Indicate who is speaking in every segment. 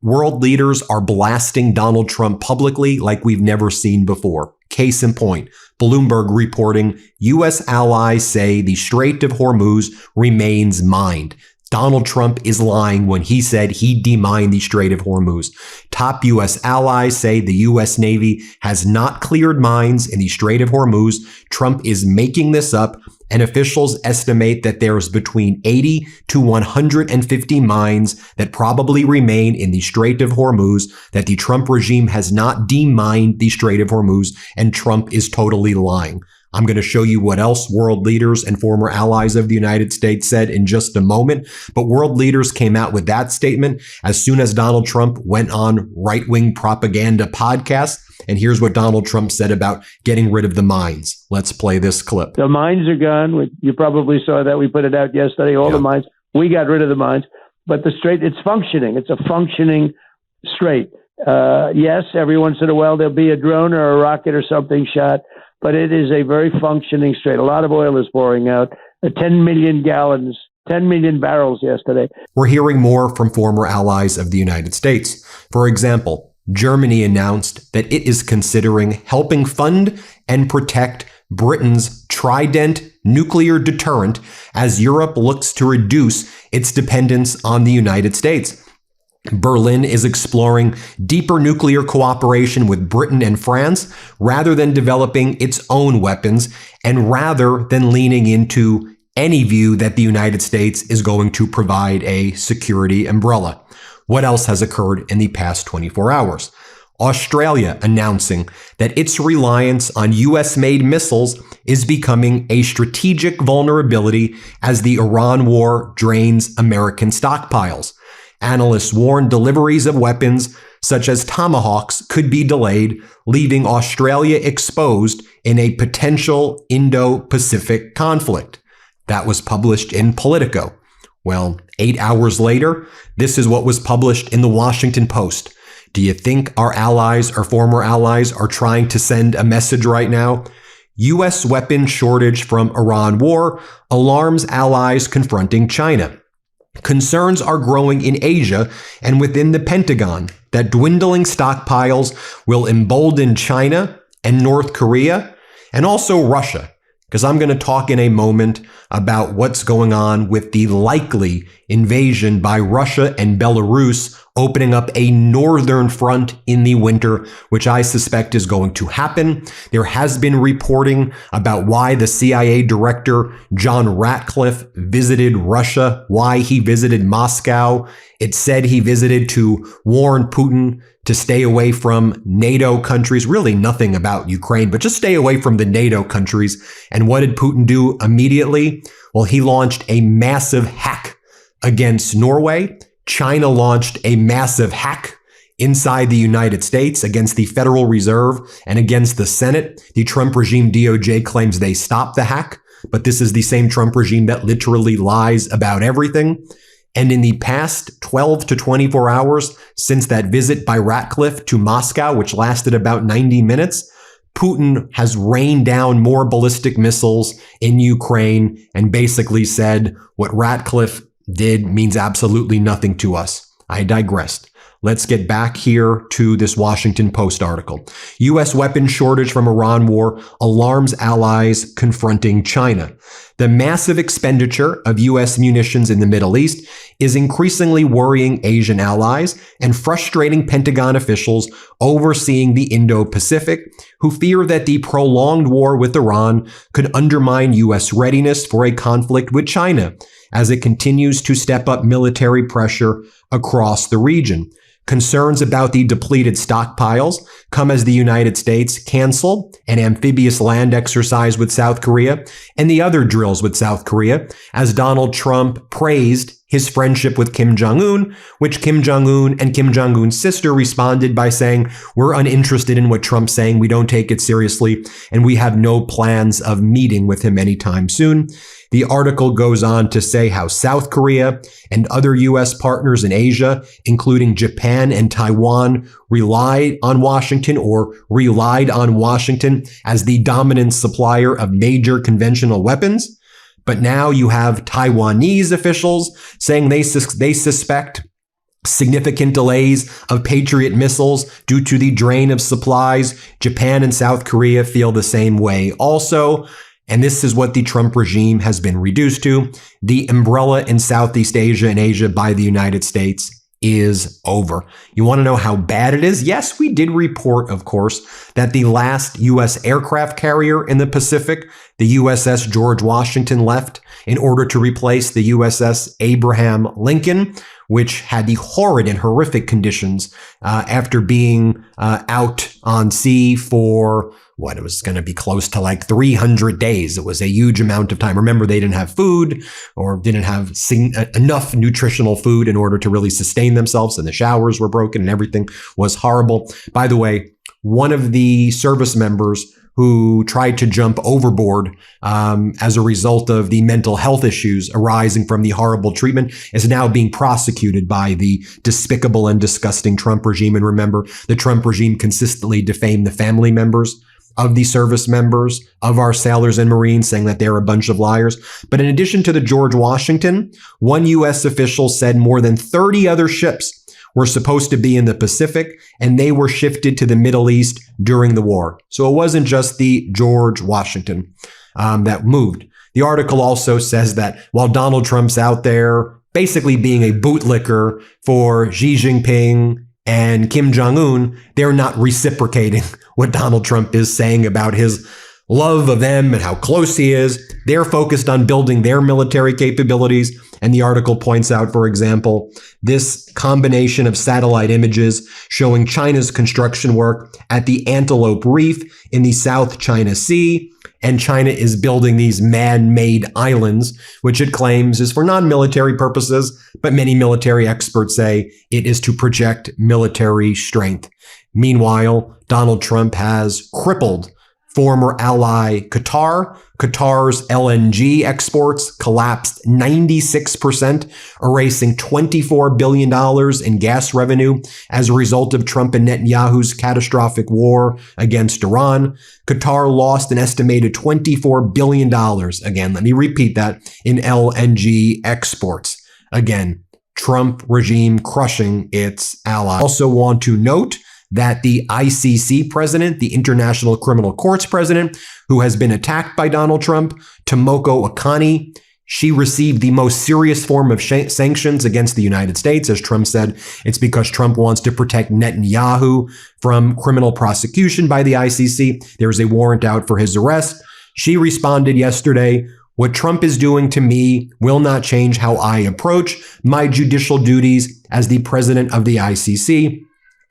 Speaker 1: world leaders are blasting Donald Trump publicly like we've never seen before. Case in point, Bloomberg reporting U.S. allies say the Strait of Hormuz remains mined. Donald Trump is lying when he said he demined the Strait of Hormuz. Top U.S. allies say the U.S. Navy has not cleared mines in the Strait of Hormuz. Trump is making this up, and officials estimate that there's between 80 to 150 mines that probably remain in the Strait of Hormuz, that the Trump regime has not demined the Strait of Hormuz, and Trump is totally lying. I'm going to show you what else world leaders and former allies of the United States said in just a moment. But world leaders came out with that statement as soon as Donald Trump went on right-wing propaganda podcasts. And here's what Donald Trump said about getting rid of the mines. Let's play this clip.
Speaker 2: The mines are gone. You probably saw that. We put it out yesterday, all the mines. We got rid of the mines. But the strait, it's functioning. It's a functioning strait. Yes, every once in a while there'll be a drone or a rocket or something shot. But it is a very functioning strait. A lot of oil is pouring out. 10 million gallons, 10 million barrels yesterday.
Speaker 1: We're hearing more from former allies of the United States. For example, Germany announced that it is considering helping fund and protect Britain's Trident nuclear deterrent as Europe looks to reduce its dependence on the United States. Berlin is exploring deeper nuclear cooperation with Britain and France rather than developing its own weapons and rather than leaning into any view that the United States is going to provide a security umbrella. What else has occurred in the past 24 hours? Australia announcing that its reliance on US-made missiles is becoming a strategic vulnerability as the Iran war drains American stockpiles. Analysts warn deliveries of weapons such as Tomahawks could be delayed, leaving Australia exposed in a potential Indo-Pacific conflict. That was published in Politico. Well, 8 hours later, this is what was published in the Washington Post. Do you think our allies or former allies are trying to send a message right now? U.S. weapon shortage from Iran war alarms allies confronting China. Concerns are growing in Asia and within the Pentagon that dwindling stockpiles will embolden China and North Korea and also Russia, because I'm going to talk in a moment about what's going on with the likely invasion by Russia and Belarus opening up a northern front in the winter, which I suspect is going to happen. There has been reporting about why the CIA director John Ratcliffe visited Russia, why he visited Moscow. It said he visited to warn Putin to stay away from NATO countries, really nothing about Ukraine, but just stay away from the NATO countries. And what did Putin do immediately? Well, he launched a massive hack against Norway. China launched a massive hack inside the United States against the Federal Reserve and against the Senate. The Trump regime DOJ claims they stopped the hack, but this is the same Trump regime that literally lies about everything. And in the past 12 to 24 hours since that visit by Ratcliffe to Moscow, which lasted about 90 minutes, Putin has rained down more ballistic missiles in Ukraine and basically said what Ratcliffe did means absolutely nothing to us. I digressed. Let's get back here to this Washington Post article. U.S. weapons shortage from Iran war alarms allies confronting China. The massive expenditure of U.S. munitions in the Middle East is increasingly worrying Asian allies and frustrating Pentagon officials overseeing the Indo-Pacific, who fear that the prolonged war with Iran could undermine U.S. readiness for a conflict with China as it continues to step up military pressure across the region. Concerns about the depleted stockpiles come as the United States cancel an amphibious land exercise with South Korea and the other drills with South Korea, as Donald Trump praised his friendship with Kim Jong-un, which Kim Jong-un and Kim Jong-un's sister responded by saying, "We're uninterested in what Trump's saying, we don't take it seriously, and we have no plans of meeting with him anytime soon." The article goes on to say how South Korea and other U.S. partners in Asia, including Japan and Taiwan, relied on Washington as the dominant supplier of major conventional weapons. But now you have Taiwanese officials saying they suspect significant delays of Patriot missiles due to the drain of supplies. Japan and South Korea feel the same way also. And this is what the Trump regime has been reduced to. The umbrella in Southeast Asia and Asia by the United States is over. You want to know how bad it is? Yes, we did report, of course, that the last U.S. aircraft carrier in the Pacific, the USS George Washington, left in order to replace the USS Abraham Lincoln, which had the horrid and horrific conditions after being out on sea for it was going to be close to like 300 days. It was a huge amount of time. Remember, they didn't have food or didn't have enough nutritional food in order to really sustain themselves, and the showers were broken and everything was horrible. By the way, one of the service members who tried to jump overboard as a result of the mental health issues arising from the horrible treatment is now being prosecuted by the despicable and disgusting Trump regime. And remember, the Trump regime consistently defamed the family members of the service members of our sailors and Marines, saying that they're a bunch of liars. But in addition to the George Washington, one U.S. official said more than 30 other ships were supposed to be in the Pacific, and they were shifted to the Middle East during the war. So it wasn't just the George Washington that moved. The article also says that while Donald Trump's out there basically being a bootlicker for Xi Jinping and Kim Jong-un, they're not reciprocating what Donald Trump is saying about his love of them and how close he is. They're focused on building their military capabilities. And the article points out, for example, this combination of satellite images showing China's construction work at the Antelope Reef in the South China Sea. And China is building these man-made islands, which it claims is for non-military purposes, but many military experts say it is to project military strength. Meanwhile, Donald Trump has crippled former ally Qatar. Qatar's LNG exports collapsed 96%, erasing $24 billion in gas revenue as a result of Trump and Netanyahu's catastrophic war against Iran. Qatar lost an estimated $24 billion. Again, let me repeat that, in LNG exports. Again, Trump regime crushing its allies. Also want to note that the ICC president, the International Criminal Court's president, who has been attacked by Donald Trump, Tomoko Akani, she received the most serious form of sanctions against the United States. As Trump said, it's because Trump wants to protect Netanyahu from criminal prosecution by the ICC. There is a warrant out for his arrest. She responded yesterday, "What Trump is doing to me will not change how I approach my judicial duties as the president of the ICC.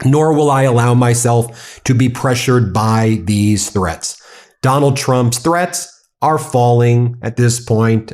Speaker 1: Nor will I allow myself to be pressured by these threats." Donald Trump's threats are falling at this point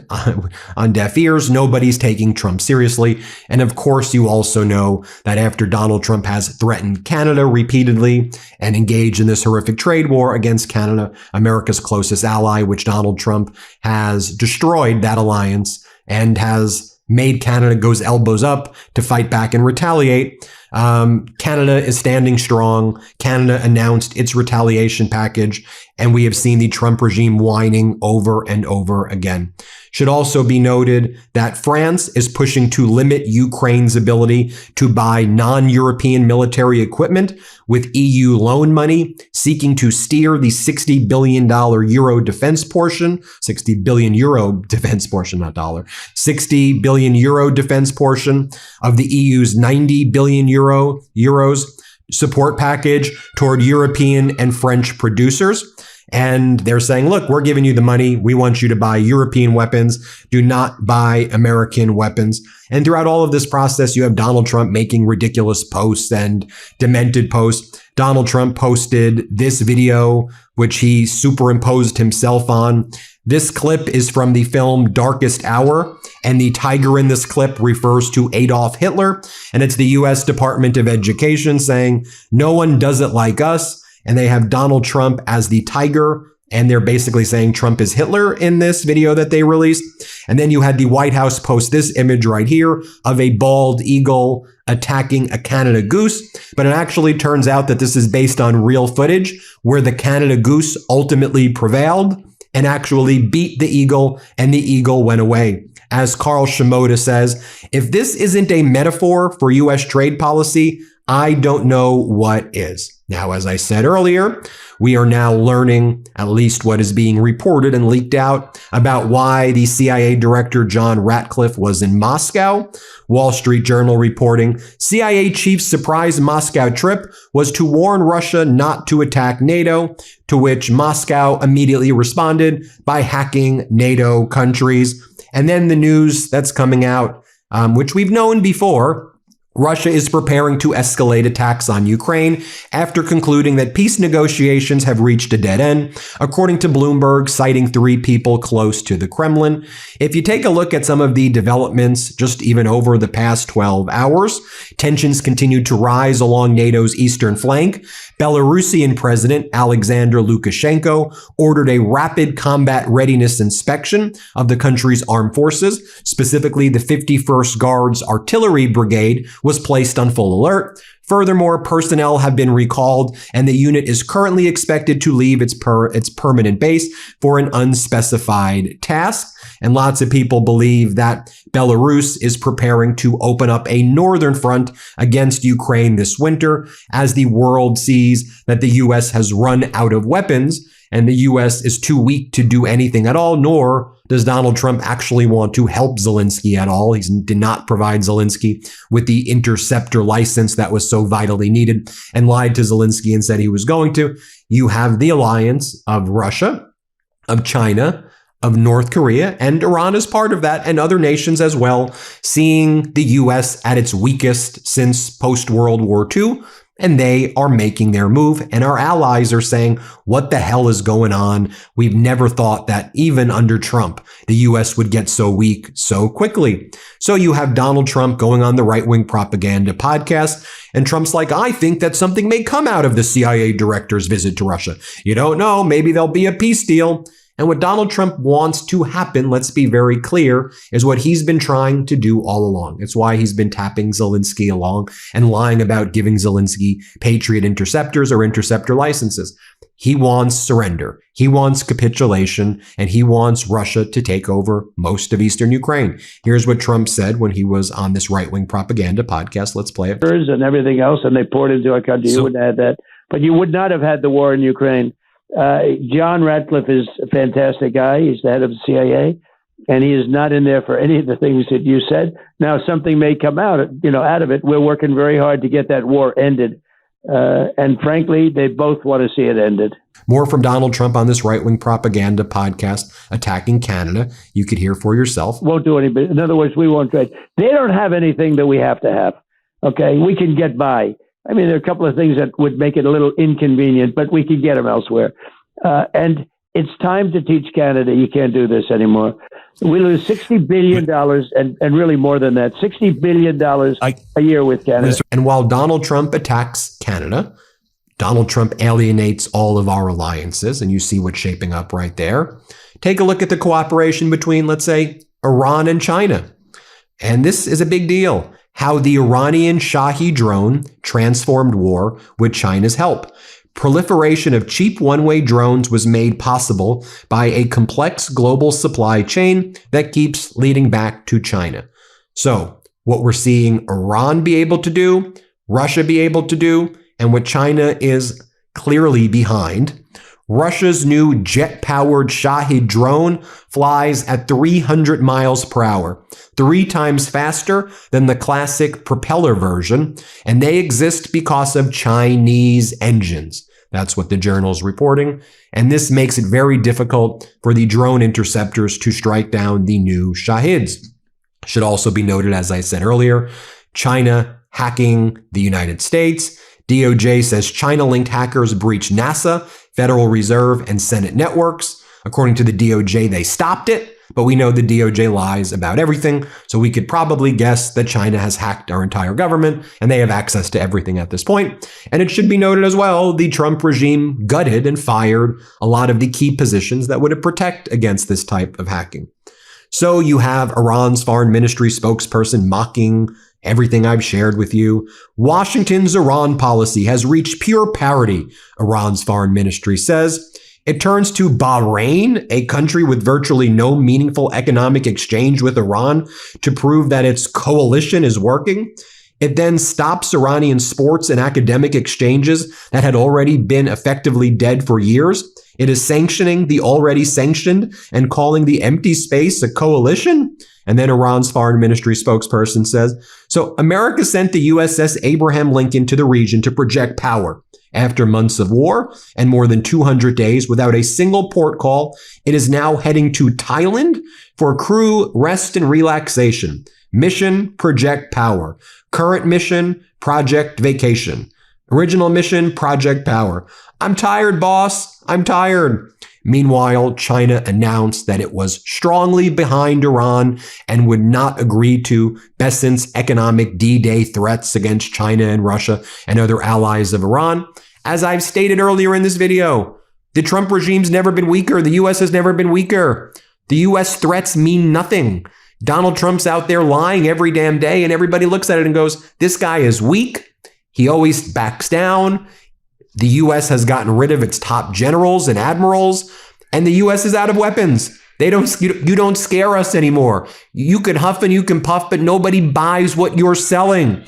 Speaker 1: on deaf ears. Nobody's taking Trump seriously. And of course, you also know that after Donald Trump has threatened Canada repeatedly and engaged in this horrific trade war against Canada, America's closest ally, which Donald Trump has destroyed that alliance and has made Canada goes elbows up to fight back and retaliate. Canada is standing strong. Canada announced its retaliation package, and we have seen the Trump regime whining over and over again. Should also be noted that France is pushing to limit Ukraine's ability to buy non-European military equipment with EU loan money, seeking to steer the $60 billion euro defense portion, 60 billion euro defense portion, not dollar, 60 billion euro defense portion of the EU's 90 billion euros support package toward European and French producers. And they're saying, look, we're giving you the money. We want you to buy European weapons. Do not buy American weapons. And throughout all of this process, you have Donald Trump making ridiculous posts and demented posts. Donald Trump posted this video, which he superimposed himself on. This clip is from the film Darkest Hour, and the tiger in this clip refers to Adolf Hitler. And it's the U.S. Department of Education saying, no one does it like us. And they have Donald Trump as the tiger, and they're basically saying Trump is Hitler in this video that they released. And then you had the White House post this image right here of a bald eagle attacking a Canada goose. But it actually turns out that this is based on real footage where the Canada goose ultimately prevailed and actually beat the eagle, and the eagle went away. As Carl Shimoda says, if this isn't a metaphor for U.S. trade policy, I don't know what is. Now, as I said earlier, we are now learning at least what is being reported and leaked out about why the CIA director John Ratcliffe was in Moscow. Wall Street Journal reporting CIA chief's surprise Moscow trip was to warn Russia not to attack NATO, to which Moscow immediately responded by hacking NATO countries. And then the news that's coming out, which we've known before, Russia is preparing to escalate attacks on Ukraine after concluding that peace negotiations have reached a dead end, according to Bloomberg, citing 3 people close to the Kremlin. If you take a look at some of the developments just even over the past 12 hours, tensions continue to rise along NATO's eastern flank. Belarusian President Alexander Lukashenko ordered a rapid combat readiness inspection of the country's armed forces, specifically the 51st Guards Artillery Brigade was placed on full alert. Furthermore, personnel have been recalled, and the unit is currently expected to leave its permanent base for an unspecified task. And lots of people believe that Belarus is preparing to open up a northern front against Ukraine this winter, as the world sees that the U.S. has run out of weapons, and the U.S. is too weak to do anything at all, nor does Donald Trump actually want to help Zelensky at all. He did not provide Zelensky with the interceptor license that was so vitally needed and lied to Zelensky and said he was going to. You have the alliance of Russia, of China, of North Korea, and Iran is part of that, and other nations as well, seeing the U.S. at its weakest since post-World War II. And they are making their move, and our allies are saying, what the hell is going on? We've never thought that even under Trump, the U.S. would get so weak so quickly. So you have Donald Trump going on the right-wing propaganda podcast, and Trump's like, I think that something may come out of the CIA director's visit to Russia. You don't know, maybe there'll be a peace deal. And what Donald Trump wants to happen, let's be very clear, is what he's been trying to do all along. It's why he's been tapping Zelensky along and lying about giving Zelensky Patriot interceptors or interceptor licenses. He wants surrender. He wants capitulation, and he wants Russia to take over most of eastern Ukraine. Here's what Trump said when he was on this right-wing propaganda podcast. Let's play it.
Speaker 2: And everything else, and they poured into our country. You wouldn't have had that. But you would not have had the war in Ukraine. John Ratcliffe is a fantastic guy. He's the head of the CIA, and he is not in there for any of the things that you said. Now, something may come out of it. We're working very hard to get that war ended. And frankly, they both want to see it ended.
Speaker 1: More from Donald Trump on this right-wing propaganda podcast attacking Canada. You could hear for yourself.
Speaker 2: Won't do any. In other words, we won't trade. They don't have anything that we have to have. Okay, we can get by. I mean, there are a couple of things that would make it a little inconvenient, but we could get them elsewhere. And it's time to teach Canada you can't do this anymore. We lose $60 billion and really more than that, $60 billion a year with Canada.
Speaker 1: And while Donald Trump attacks Canada, Donald Trump alienates all of our alliances, and you see what's shaping up right there. Take a look at the cooperation between, let's say, Iran and China. And this is a big deal. How the Iranian Shahi drone transformed war with China's help. Proliferation of cheap one-way drones was made possible by a complex global supply chain that keeps leading back to China. So what we're seeing Iran be able to do, Russia be able to do, and what China is clearly behind. Russia's new jet-powered Shahid drone flies at 300 miles per hour, 3 times faster than the classic propeller version, and they exist because of Chinese engines. That's what the journal's reporting, and this makes it very difficult for the drone interceptors to strike down the new Shahids. Should also be noted, as I said earlier, China hacking the United States. DOJ says China-linked hackers breached NASA, Federal Reserve, and Senate networks. According to the DOJ, they stopped it, but we know the DOJ lies about everything, so we could probably guess that China has hacked our entire government, and they have access to everything at this point. And it should be noted as well, the Trump regime gutted and fired a lot of the key positions that would protect against this type of hacking. So you have Iran's foreign ministry spokesperson mocking everything I've shared with you. Washington's Iran policy has reached pure parity, Iran's foreign ministry says. It turns to Bahrain, a country with virtually no meaningful economic exchange with Iran, to prove that its coalition is working. It then stops Iranian sports and academic exchanges that had already been effectively dead for years. It is sanctioning the already sanctioned and calling the empty space a coalition. And then Iran's foreign ministry spokesperson says, so America sent the USS Abraham Lincoln to the region to project power. After months of war and more than 200 days without a single port call, it is now heading to Thailand for crew rest and relaxation. Mission, project power. Current mission, project vacation. Original mission, project power. I'm tired, boss. I'm tired. Meanwhile, China announced that it was strongly behind Iran and would not agree to Besant's economic D-Day threats against China and Russia and other allies of Iran. As I've stated earlier in this video, the Trump regime's never been weaker. The U.S. has never been weaker. The U.S. threats mean nothing. Donald Trump's out there lying every damn day, and everybody looks at it and goes, this guy is weak. He always backs down. The U.S. has gotten rid of its top generals and admirals, and the U.S. is out of weapons. You don't scare us anymore. You can huff and you can puff, but nobody buys what you're selling.